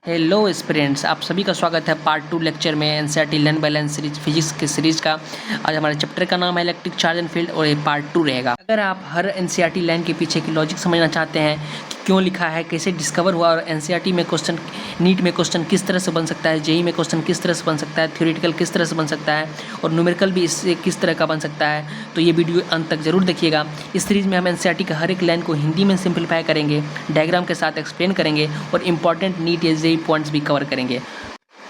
Hello students, आप सभी का स्वागत है पार्ट 2 लेक्चर में NCERT learn by learn series physics की सीरीज़ का। आज हमारे चैप्टर का नाम है इलेक्ट्रिक चार्ज एंड फील्ड और ये पार्ट 2 रहेगा। अगर आप हर एनसीईआरटी लर्न के पीछे की लॉजिक समझना चाहते हैं कि क्यों लिखा है, कैसे डिस्कवर हुआ और एनसीईआरटी में क्वेश्चन, नीट में क्वेश्चन किस तरह से बन सकता है, जेईई में क्वेश्चन किस तरह से बन सकता है, थ्योरेटिकल किस तरह से बन सकता है और न्यूमेरिकल भी इससे किस तरह का बन सकता है, तो ये वीडियो अंत तक जरूर देखिएगा। इस सीरीज़ में हम एनसीईआरटी का हर एक लाइन को हिंदी में सिंप्लीफाई करेंगे, डायग्राम के साथ एक्सप्लेन करेंगे और इंपॉर्टेंट नीट या जेईई पॉइंट्स भी कवर करेंगे।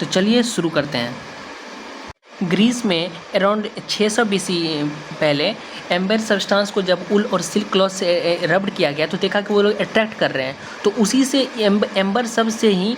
तो चलिए शुरू करते हैं। ग्रीस में अराउंड 600 BC पहले एम्बर सब्सटेंस को जब उल और सिल्क क्लॉथ से रब्ड किया गया तो देखा कि वो लोग अट्रैक्ट कर रहे हैं, तो उसी से एम्बर सब से ही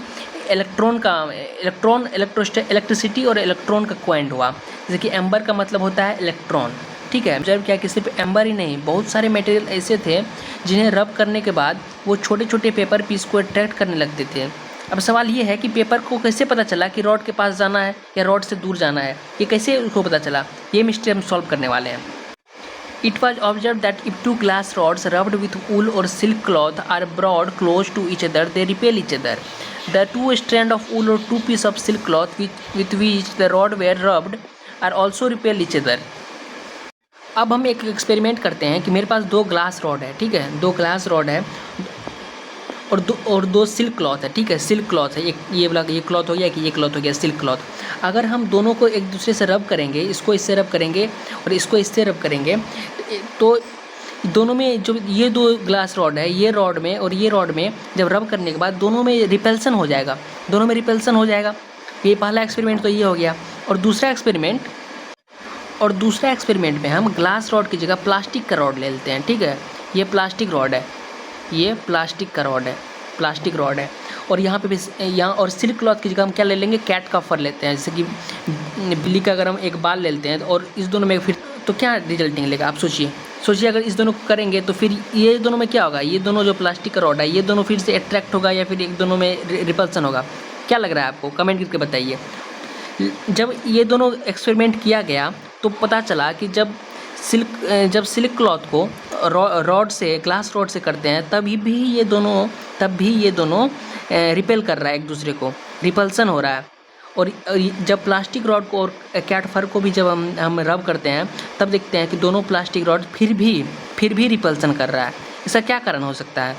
इलेक्ट्रिसिटी और इलेक्ट्रॉन का क्वाइंट हुआ। जैसे कि एम्बर का मतलब होता है इलेक्ट्रॉन, ठीक है। जब क्या कि सिर्फ एम्बर ही नहीं, बहुत सारे मटेरियल ऐसे थे जिन्हें रब करने के बाद वो छोटे छोटे पेपर पीस को अट्रैक्ट करने लगते थे। अब सवाल ये है कि पेपर को कैसे पता चला कि रॉड के पास जाना है या रॉड से दूर जाना है, ये कैसे उसको पता चला, ये मिस्ट्री हम सॉल्व करने वाले हैं। It was observed that if two glass rods rubbed with wool or silk cloth are brought close to each other, they repel each other. The two strands of wool or two pieces of silk cloth with which the rod were rubbed are also repel each other. अब हम एक experiment करते हैं कि मेरे पास दो glass rod है, ठीक है, दो ग्लास रॉड है और दो सिल्क क्लॉथ है, ठीक है, सिल्क क्लॉथ है, एक ये वाला ये क्लॉथ हो गया कि ये क्लॉथ हो गया सिल्क क्लॉथ। अगर हम दोनों को एक दूसरे से रब करेंगे, इसको इससे रब करेंगे और इसको इससे रब करेंगे, तो दोनों में जो ये दो ग्लास रॉड है, ये रॉड में और ये रॉड में जब रब करने के बाद दोनों में रिपल्सन हो जाएगा, दोनों में रिपल्सन हो जाएगा। ये पहला एक्सपेरिमेंट तो ये हो गया। और दूसरा एक्सपेरिमेंट में हम ग्लास रॉड की जगह प्लास्टिक का रॉड ले लेते हैं, ठीक है, ये प्लास्टिक रॉड है, ये प्लास्टिक का रॉड है, प्लास्टिक रॉड है। और यहाँ पे भी यहाँ और सिल्क क्लॉथ की जगह हम क्या ले लेंगे, कैट का फर लेते हैं। जैसे कि बिल्ली का अगर हम एक बाल ले लेते हैं और इस दोनों में फिर तो क्या रिजल्ट निकलेगा, आप सोचिए अगर इस दोनों को करेंगे तो फिर ये दोनों में क्या होगा, ये दोनों जो प्लास्टिक का रॉड है ये दोनों फिर से अट्रैक्ट होगा या फिर एक दोनों में रिपल्सन होगा। क्या लग रहा है आपको, कमेंट करके बताइए। जब ये दोनों एक्सपेरिमेंट किया गया तो पता चला कि जब सिल्क क्लॉथ को रॉड से, ग्लास रॉड से करते हैं तब भी ये दोनों रिपेल कर रहा है, एक दूसरे को रिपल्सन हो रहा है। और जब प्लास्टिक रॉड को और कैट फर को भी जब हम रब करते हैं तब देखते हैं कि दोनों प्लास्टिक रॉड फिर भी रिपल्सन कर रहा है। इसका क्या कारण हो सकता है?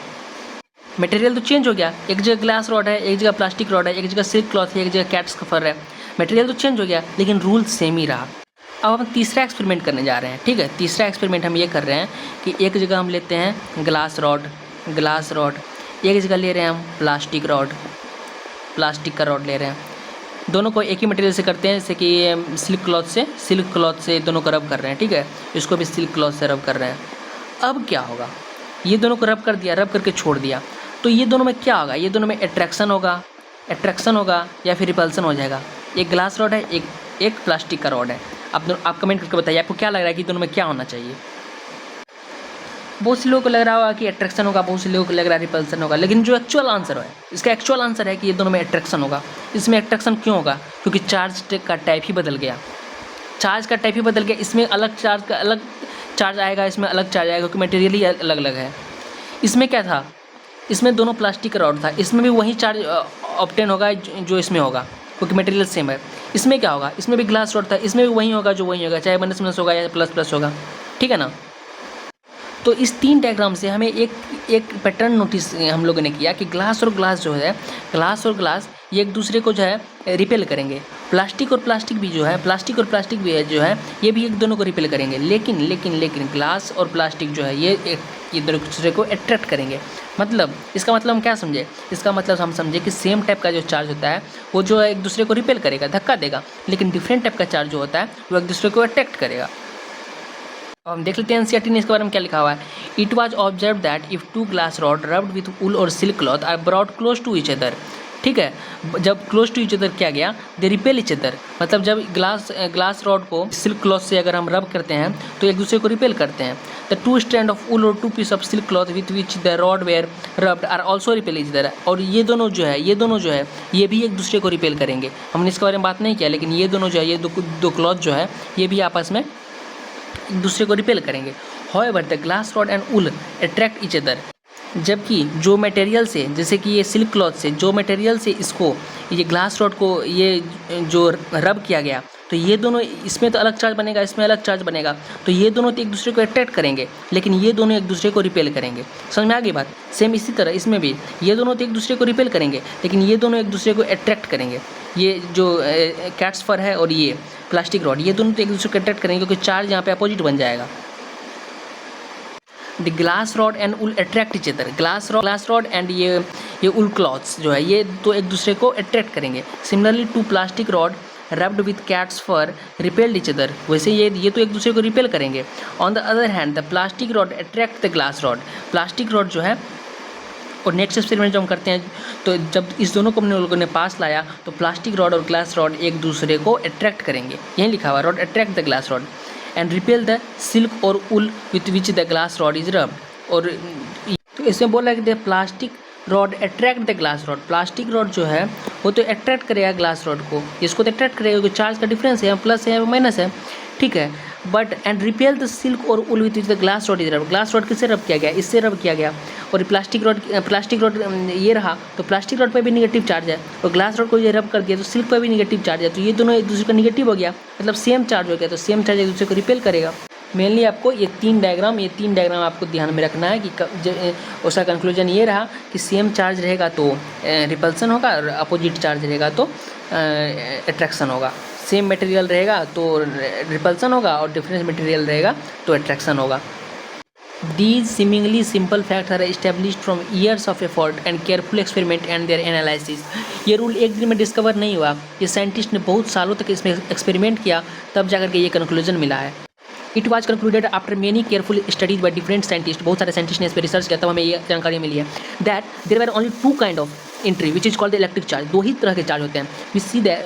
मटेरियल तो चेंज हो गया, एक जगह ग्लास रॉड है, एक जगह प्लास्टिक रॉड है, एक जगह सिल्क क्लॉथ है, एक जगह कैट्स का फर है। मटेरियल तो चेंज हो गया लेकिन रूल सेम ही रहा। अब हम तीसरा एक्सपेरिमेंट करने जा रहे हैं, ठीक है। तीसरा एक्सपेरिमेंट हम ये कर रहे हैं कि एक जगह हम लेते हैं ग्लास रॉड, एक जगह ले रहे हैं हम प्लास्टिक का रॉड ले रहे हैं। दोनों को एक ही मटेरियल से करते हैं, जैसे कि सिल्क क्लॉथ से दोनों को रब कर रहे हैं, ठीक है, इसको भी सिल्क क्लॉथ से रब कर रहे हैं। अब क्या होगा, ये दोनों को रब करके छोड़ दिया, तो ये दोनों में क्या होगा, ये दोनों में अट्रैक्शन होगा या फिर रिपल्सन हो जाएगा। एक ग्लास रॉड है, एक प्लास्टिक का रॉड है। आप कमेंट करके बताइए आपको क्या लग रहा है कि दोनों में क्या होना चाहिए। बहुत से लोगों को लग रहा होगा कि अट्रैक्शन होगा, बहुत से लोगों को लग रहा है रिपल्सन होगा, लेकिन जो एक्चुअल आंसर है, इसका एक्चुअल आंसर है कि ये दोनों में अट्रैक्शन होगा। इसमें अट्रैक्शन क्यों होगा? क्योंकि चार्ज का टाइप ही बदल गया, इसमें अलग चार्ज आएगा, इसमें अलग चार्ज आएगा क्योंकि मटेरियल ही अलग अलग है। इसमें क्या था, इसमें दोनों प्लास्टिक का रॉड था, इसमें भी वही चार्ज ऑब्टेन होगा जो इसमें होगा क्योंकि मटेरियल सेम है। इसमें क्या होगा, इसमें भी ग्लास रॉड था, इसमें भी वही होगा जो वही होगा, चाहे माइनस होगा या प्लस होगा, ठीक है ना। तो इस 3 डायग्राम से हमें एक पैटर्न नोटिस हम लोगों ने किया कि ग्लास और ग्लास ये एक दूसरे को जो है रिपेल करेंगे। प्लास्टिक और प्लास्टिक भी जो है ये भी एक दोनों को रिपेल करेंगे, लेकिन ग्लास और प्लास्टिक जो है ये दूसरे को अट्रैक्ट करेंगे। मतलब इसका मतलब हम क्या समझे, इसका मतलब हम समझे कि सेम टाइप का जो चार्ज होता है वो जो है एक दूसरे को रिपेल करेगा, धक्का देगा, लेकिन डिफरेंट टाइप का चार्ज जो होता है वो एक दूसरे को अट्रैक्ट करेगा। अब हम देख लेते हैं एनसीईआरटी ने इसके बारे में क्या लिखा हुआ है। It was observe that if two glass rod rubbed with wool और silk cloth are brought close to each other, ठीक है, जब क्लोज टू ईच अदर किया गया, दे रिपेल ईच अदर, मतलब जब ग्लास रॉड को सिल्क क्लॉथ से अगर हम रब करते हैं तो एक दूसरे को रिपेल करते हैं। The two strand of wool और two piece of silk cloth with which the rod were rubbed are also repel each other, और ये दोनों जो है ये भी एक दूसरे को रिपेल करेंगे। हमने इसके बारे में बात नहीं किया, लेकिन ये दोनों जो है, ये दो क्लॉथ जो है ये भी आपस में एक दूसरे को रिपेल करेंगे। However, the glass rod and wool attract each other. जबकि जो मटेरियल से, जैसे कि ये सिल्क क्लॉथ से, जो मटेरियल से इसको ये ग्लास रॉड को ये जो रब किया गया, तो ये दोनों, इसमें तो अलग चार्ज बनेगा, इसमें अलग चार्ज बनेगा, तो ये दोनों तो एक दूसरे को अट्रैक्ट करेंगे, लेकिन ये दोनों एक दूसरे को रिपेल करेंगे। समझ में आ गई बात? सेम इसी तरह इसमें भी ये दोनों तो एक दूसरे को रिपेल करेंगे, लेकिन ये दोनों एक दूसरे को अट्रैक्ट करेंगे। ये जो कैट्स फर है और ये प्लास्टिक रॉड, ये दोनों तो एक दूसरे को अट्रैक्ट करेंगे, क्योंकि चार्ज यहाँ पे अपोजिट बन जाएगा। The glass rod and ul attract each other. Glass rod and ये उल क्लॉथ्स जो है, ये तो एक दूसरे को अट्रैक्ट करेंगे। Similarly to plastic rod rubbed with cat's fur repelled each other. वैसे ये तो एक दूसरे को रिपेल करेंगे। On the other hand the plastic rod attract the glass rod. Plastic rod जो है, और नेक्स्ट एक्सपेरिमेंट जो हम करते हैं, तो जब इस दोनों को हमने लोगों ने पास लाया, तो प्लास्टिक रॉड और ग्लास रॉड एक दूसरे को अट्रैक्ट करेंगे। यही लिखा हुआ, rod attract the glass rod and repel the silk और wool with which the glass rod is rub. और तो इसमें बोला कि the plastic rod attract the glass rod. Plastic rod जो है वो तो अट्रैक्ट करेगा ग्लास रॉड को, इसको तो अट्रैक्ट करेगा क्योंकि चार्ज का डिफरेंस है, प्लस है माइनस है, ठीक है। But and repel the silk और wool with the glass rod is rub. Glass rod किससे रब किया गया? इससे रब किया गया। और प्लास्टिक रॉड ये रहा, तो प्लास्टिक रॉड पर भी निगेटिव चार्ज है, और ग्लास रॉड को ये रब कर दिया तो सिल्क पर भी निगेटिव चार्ज है, तो ये दोनों एक दूसरे का निगेटिव हो गया, मतलब सेम चार्ज हो गया, तो सेम चार्ज एक दूसरे को रिपेल करेगा। मेनली आपको ये तीन डायग्राम आपको ध्यान में रखना है कि उसका कंक्लूजन ये रहा कि सेम चार्ज रहेगा तो रिपल्सन होगा, और अपोजिट चार्ज रहेगा तो अट्रैक्शन होगा। सेम मटेरियल रहेगा तो रिपल्सन होगा, और डिफरेंट मटेरियल रहेगा तो अट्रैक्शन होगा। These seemingly simple facts are established from years of effort and careful experiment and their analysis. ये रूल एक दिन में डिस्कवर नहीं हुआ, ये साइंटिस्ट ने बहुत सालों तक इसमें एक्सपेरिमेंट किया, तब जाकर के ये कंक्लूजन मिला है। It was concluded after many careful studies by different scientist. बहुत सारे साइंटिस्ट ने इस पर रिसर्च किया, तब हमें ये जानकारी मिली है that there were only two kind of entry which is called the electric charge. दो ही तरह के चार्ज होते हैं।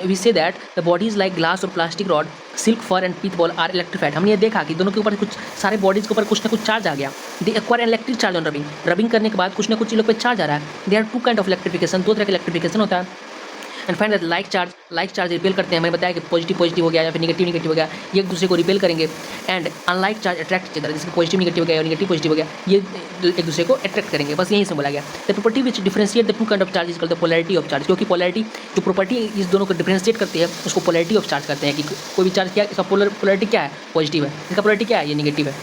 We say that the bodies like glass और plastic rod, silk fur and pith ball are electrified. हमने ये देखा कि दोनों के ऊपर कुछ सारे बॉडीज के ऊपर कुछ ना कुछ चार्ज आ गया। They acquire electric charge on rubbing करने के बाद कुछ ना कुछ इन लोग पे चार्ज आ रहा है। They are two kind of electrification, दो तरह का इलेक्ट्रिफिकेशन होता है। And find that like charge repel करते हैं। मैंने बताया कि पॉजिटिव हो गया या फिर निगेटिव हो गया, ये एक दूसरे को रिपेल करेंगे। And unlike charge attract each other, जिसके पॉजिटिव निगेटिव हो गया और निगेटिव पॉजिटिव हो गया, ये एक दूसरे को अट्रैक्ट करेंगे। बस यहीं से बोला गया। The property which differentiate the two kind of charge is called the polarity of charge. क्योंकि पोलैरिटी जो प्रॉपर्टी इस दोनों को डिफरेंशिएट करती है, उसको पोलैरिटी ऑफ चार्ज करते हैं कि कोई भी चार्ज क्या, इसका पोलैरिटी क्या है, पॉजिटिव है, इसका पोलैरिटी क्या है, ये निगेटिव है।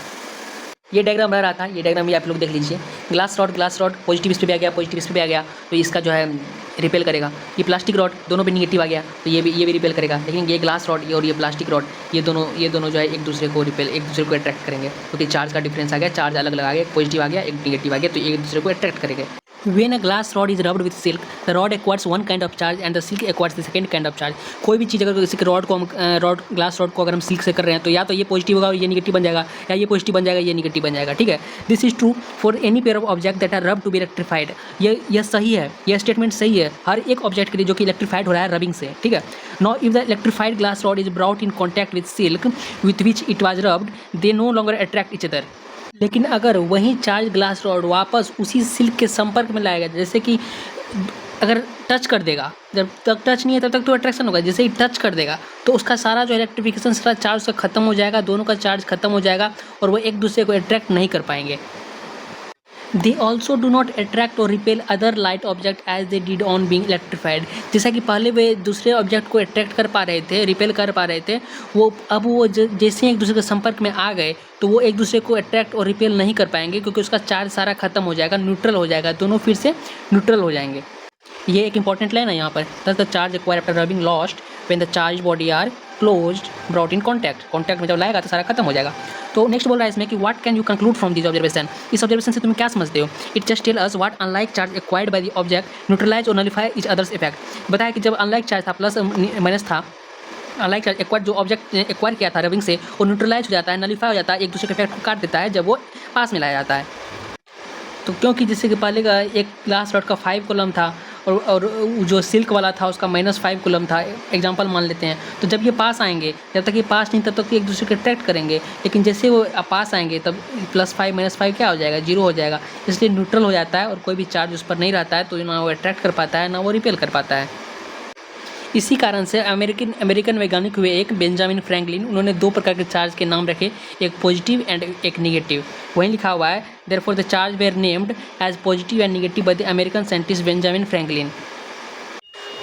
ये डायग्राम रह रहा था, ये डायग्राम ये आप लोग देख लीजिए। ग्लास रॉड पॉजिटिव इस पे भी आ गया, पॉजिटिव इस पे भी आ गया, तो इसका जो है रिपेल करेगा। ये प्लास्टिक रॉड दोनों पे निगेटिव आ गया, तो ये भी रिपेल करेगा। लेकिन ये ग्लास रॉड और ये प्लास्टिक रॉड, ये दोनों जो है एक दूसरे को अट्रैक्ट करेंगे, क्योंकि चार्ज का डिफरेंस आ गया, चार्ज अलग लगा गया, एक पॉजिटिव आ गया, एक निगेटिव आ गया, तो एक दूसरे को अट्रैक्ट करेंगे। When a glass rod is rubbed with silk, the rod acquires one kind of charge and the silk acquires the second kind of charge. कोई भी चीज़ अगर किसी ग्लास रॉड को अगर हम सिल्क से कर रहे हैं, तो या तो ये पॉजिटिव होगा और ये निगेटिव बन जाएगा, या ये पॉजिटिव बन जाएगा, ये निगेटिव बन जाएगा, ठीक है। This is true for any pair of object that are rub to be electrified. यह सही है, यह स्टेटमेंट सही है हर एक ऑब्जेक्ट के लिए जो कि इलेक्ट्रीफाइड हो रहा है रबिंग से, ठीक है। Now if the electrified glass rod is brought in contact with silk with which it was rubbed, they know longer attract each other. लेकिन अगर वही चार्ज ग्लास रॉड वापस उसी सिल्क के संपर्क में लाएगा, जैसे कि अगर टच कर देगा, जब तक टच नहीं है तब तक तो अट्रैक्शन होगा, जैसे ही टच कर देगा तो उसका सारा जो इलेक्ट्रिफिकेशन, सारा चार्ज उसका खत्म हो जाएगा, दोनों का चार्ज खत्म हो जाएगा और वो एक दूसरे को अट्रैक्ट नहीं कर पाएंगे। They also do not attract or repel other light object as they did on being electrified. जैसा कि पहले वे दूसरे ऑब्जेक्ट को अट्रैक्ट कर पा रहे थे, रिपेल कर पा रहे थे, वो अब वो जैसे ही एक दूसरे के संपर्क में आ गए तो वो एक दूसरे को अट्रैक्ट और रिपेल नहीं कर पाएंगे, क्योंकि उसका चार्ज सारा खत्म हो जाएगा, न्यूट्रल हो जाएगा, दोनों फिर से न्यूट्रल हो जाएंगे। ये एक इंपॉर्टेंट लाइन है यहाँ पर। Thus the charge acquired after rubbing lost when the charged body are closed brought in contact में जब लाएगा तो सारा खत्म हो जाएगा। तो नेक्स्ट बोल रहा है इसमें कि what can you conclude from this observation. इस ऑब्जर्वेशन से तुम क्या समझते हो? It just tell us what unlike charge acquired by the object neutralize or nullify each other's effect. बताया कि जब अनलाइक चार्ज था, प्लस माइनस था, अनलाइक चार्ज एक्वायर जो ऑब्जेक्ट एक्वायर किया था रबिंग से, वो न्यूट्रलाइज हो जाता है, नलिफाई हो जाता है, एक दूसरे के इफेक्ट को काट देता है जब वो पास में लाया जाता है। तो क्योंकि जैसे कि पहले का एक ग्लास रॉड का 5 कूलम था और जो सिल्क वाला था उसका -5 कूलम था, एग्जांपल मान लेते हैं। तो जब ये पास आएंगे, जब तक ये पास नहीं तब तक एक दूसरे को अट्रैक्ट करेंगे, लेकिन जैसे वो पास आएंगे तब +5 -5 क्या हो जाएगा, 0 हो जाएगा। इसलिए न्यूट्रल हो जाता है और कोई भी चार्ज उस पर नहीं रहता है, तो ना वो अट्रैक्ट कर पाता है ना वो रिपेल कर पाता है। इसी कारण से अमेरिकन वैज्ञानिक हुए एक बेंजामिन फ्रैंकलिन, उन्होंने 2 प्रकार के चार्ज के नाम रखे, एक पॉजिटिव एंड एक नेगेटिव। वहीं लिखा हुआ है therefore the charge were named as positive and negative by the American scientist Benjamin Franklin.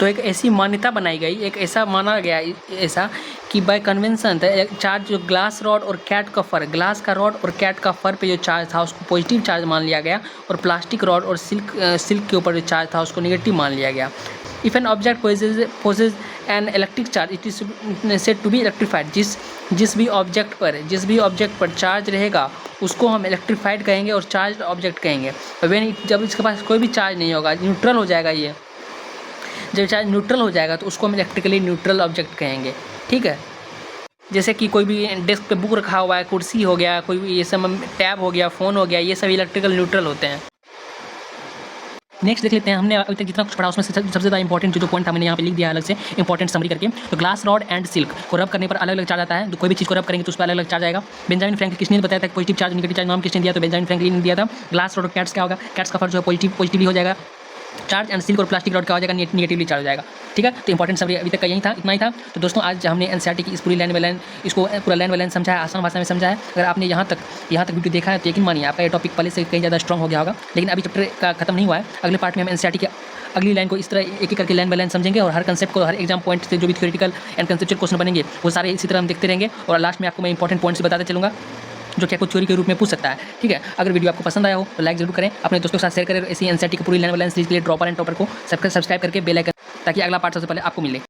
तो एक ऐसी मान्यता बनाई गई, एक ऐसा माना गया ऐसा कि बाय कन्वेंशन चार्ज जो ग्लास रॉड और कैट का फर, ग्लास का रॉड और कैट का फर पे जो चार्ज था उसको पॉजिटिव चार्ज मान लिया गया, और प्लास्टिक रॉड और सिल्क के ऊपर जो चार्ज था उसको नेगेटिव मान लिया गया। If an object possess an electric charge it is said to be electrified. जिस भी ऑब्जेक्ट पर चार्ज रहेगा उसको हम इलेक्ट्रीफाइड कहेंगे और चार्ज ऑब्जेक्ट कहेंगे। जब इसके पास कोई भी चार्ज नहीं होगा, न्यूट्रल हो जाएगा, ये जब चार्ज न्यूट्रल हो जाएगा तो उसको हम इलेक्ट्रिकली न्यूट्रल ऑब्जेक्ट कहेंगे। ठीक है, जैसे कि कोई भी डेस्क पे बुक रखा हुआ है, कुर्सी हो गया, कोई भी ये सब टैब हो गया, फ़ोन हो गया, ये सब इलेक्ट्रिकल न्यूट्रल होते हैं। नेक्स्ट देख लेते हैं, हमने अभी तक जितना कुछ पढ़ा उसमें से सबसे ज़्यादा इंपॉर्टेंट जो पॉइंट था मैंने यहाँ पे लिख दिया अलग से इंपॉर्टेंट समरी करके। तो ग्लास रॉड एंड सिल्क को रब करने पर अलग अलग चार्ज आता है, तो कोई भी चीज़ को रब करेंगे तो उस पर अलग अलग चार्ज आएगा। बेंजामिन फ्रैंकलिन किसने बताया था पॉजिटिव चार्ज नेगेटिव चार्ज नाम किसने दिया, तो बेंजामिन फ्रैंकलिन ने दिया था। ग्लास रॉड और कैट्स क्या होगा, कैट्स का फर जो है पॉजिटिवली हो जाएगा चार्ज, एंड सिल्क और प्लास्टिक रॉड का हो जाएगा नेगेटिवली चार्ज हो जाएगा। ठीक है, तो इंपॉर्टेंट समरी अभी तक का यही था, इतना ही था। तो दोस्तों आज हमने एनसीईआरटी की इस पूरी लाइन बाय लाइन इसको पूरा लाइन बाय लाइन समझाया, आसान भाषा में समझाया। अगर आपने यहाँ तक वीडियो देखा है तो यकीन मानिए आपका ये टॉपिक पहले से कहीं ज़्यादा स्ट्रॉन्ग हो गया होगा। लेकिन अभी चैप्टर का खत्म नहीं हुआ है, अगले पार्ट में हम एनसीईआरटी की अगली लाइन को इस तरह एक एक करके लाइन बाय लाइन समझेंगे, और हर कंसेप्ट को, हर एग्जाम पॉइंट से जो भी थ्योरेटिकल एंड कंसेप्चुअल क्वेश्चन बनेंगे वो सारे इसी तरह हम देखते रहेंगे, और लास्ट में आपको मैं इंपॉर्टेंट पॉइंट्स बताते चलूँगा जो कि आपको थ्योरी के रूप में पूछ सकता है। ठीक है, अगर वीडियो आपको पसंद आया हो तो लाइक जरूर करें, अपने दोस्तों के साथ शेयर करें। इसी एनसीईआरटी की पूरी लाइन बाय लाइन सीरीज के लिए ड्रॉपर एंड टॉपर को सब्सक्राइब करके बेल आइकन, ताकि अगला पार्ट सबसे पहले आपको मिले।